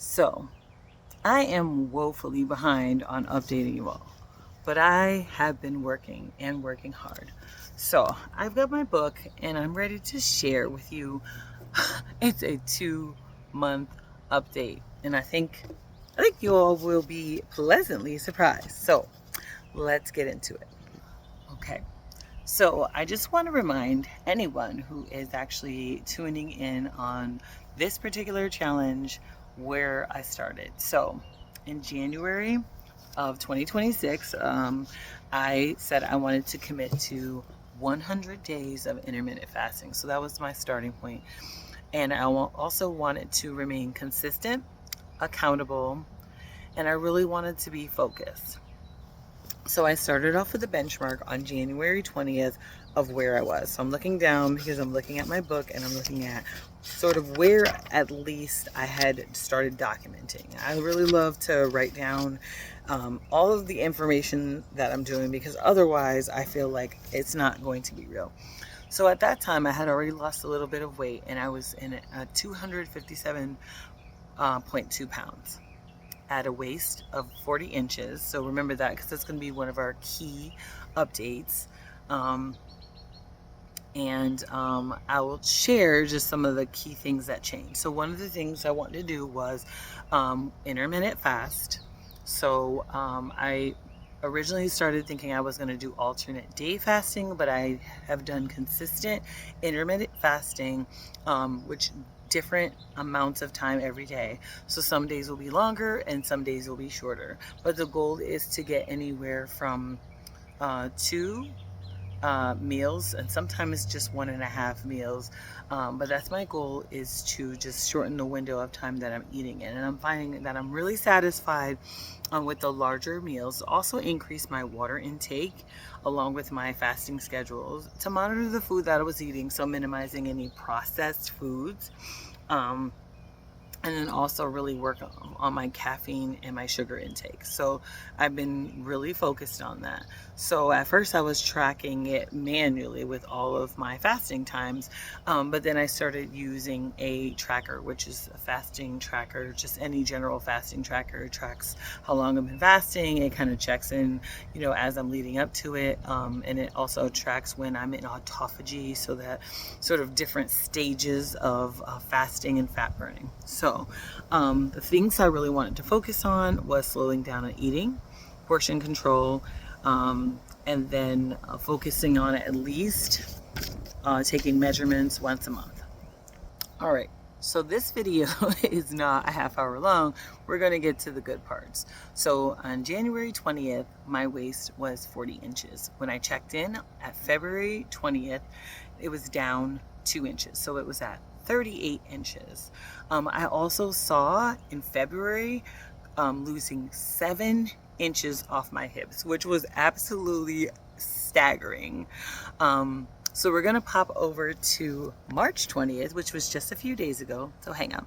So, I am woefully behind on updating you all, but I have been working and working hard. So, I've got my book and I'm ready to share with you. It's a 2 month update, and I think you all will be pleasantly surprised. So, let's get into it. Okay. So, I just want to remind anyone who is actually tuning in on this particular challenge where I started. So, in January of 2026, I said I wanted to commit to 100 days of intermittent fasting. So, that was my starting point. And I also wanted to remain consistent, accountable, and I really wanted to be focused. So I started off with a benchmark on January 20th of where I was. So I'm looking down because I'm looking at my book and I'm looking at sort of where at least I had started documenting. I really love to write down all of the information that I'm doing because otherwise I feel like it's not going to be real. So at that time I had already lost a little bit of weight and I was in 257.2 pounds at a waist of 40 inches. So remember that because that's going to be one of our key updates. And I will share just some of the key things that changed. So one of the things I wanted to do was intermittent fast. So I originally started thinking I was going to do alternate day fasting, but I have done consistent intermittent fasting, which different amounts of time every day. So some days will be longer and some days will be shorter. But the goal is to get anywhere from 2 meals, and sometimes just 1.5 meals. But that's my goal, is to just shorten the window of time that I'm eating in. And I'm finding that I'm really satisfied with the larger meals. Also increase my water intake along with my fasting schedules to monitor the food that I was eating, so minimizing any processed foods. Um, and then also really work on my caffeine and my sugar intake. So I've been really focused on that. So at first I was tracking it manually with all of my fasting times, but then I started using a tracker, which is a fasting tracker, just any general fasting tracker. It tracks how long I've been fasting. It kind of checks in, as I'm leading up to it, and it also tracks when I'm in autophagy, so that sort of different stages of fasting and fat burning. So the things I really wanted to focus on was slowing down on eating, portion control, and then focusing on at least taking measurements once a month. All right, so this video is not a half hour long. We're going to get to the good parts. So on January 20th, my waist was 40 inches. When I checked in at February 20th, it was down 2 inches. So it was at 38 inches. I also saw in February losing 7 inches off my hips, which was absolutely staggering. So we're going to pop over to March 20th, which was just a few days ago. So hang on.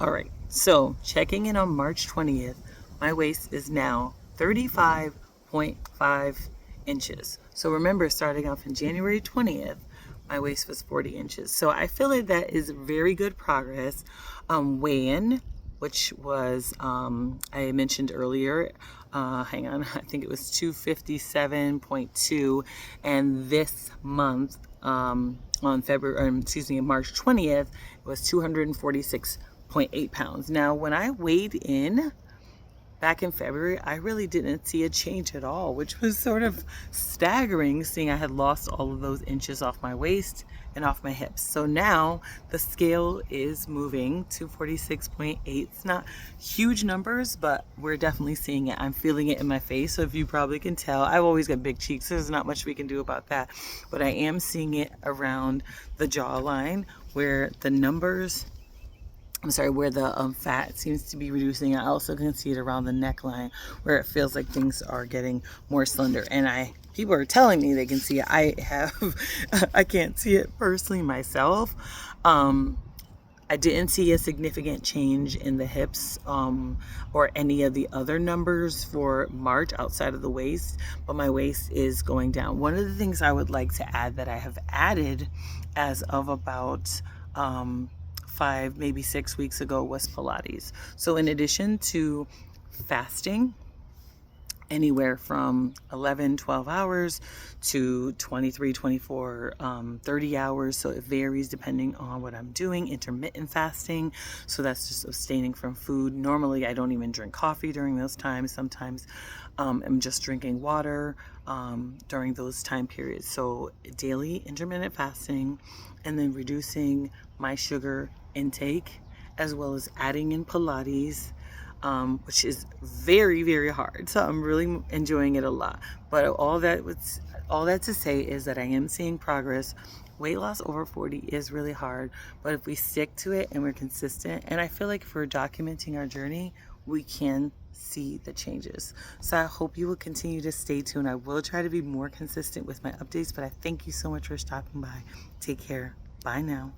All right. So checking in on March 20th, my waist is now 35.5 inches. So remember, starting off in January 20th, my waist was 40 inches. So I feel like that is very good progress. Weigh-in, which was, I mentioned earlier, hang on, I think it was 257.2. And this month, on March 20th, it was 246.8 pounds. Now, when I weighed in back in February, I really didn't see a change at all, which was sort of staggering, seeing I had lost all of those inches off my waist and off my hips. So now the scale is moving to 46.8. It's not huge numbers, but we're definitely seeing it. I'm feeling it in my face. So if you probably can tell, I've always got big cheeks. So there's not much we can do about that. But I am seeing it around the jawline where the fat seems to be reducing. I also can see it around the neckline where it feels like things are getting more slender. And people are telling me they can see it. I can't see it personally myself. I didn't see a significant change in the hips or any of the other numbers for March outside of the waist, but my waist is going down. One of the things I would like to add that I have added as of about 5, maybe 6 weeks ago was Pilates. So in addition to fasting, anywhere from 11, 12 hours to 23, 24, 30 hours. So it varies depending on what I'm doing. Intermittent fasting. So that's just abstaining from food. Normally, I don't even drink coffee during those times. Sometimes I'm just drinking water during those time periods. So daily intermittent fasting, and then reducing my sugar intake, as well as adding in Pilates, which is very, very hard. So I'm really enjoying it a lot. But all that to say is that I am seeing progress. Weight loss over 40 is really hard, but if we stick to it and we're consistent, and I feel like if we're documenting our journey, we can see the changes. So I hope you will continue to stay tuned. I will try to be more consistent with my updates, but I thank you so much for stopping by. Take care. Bye now.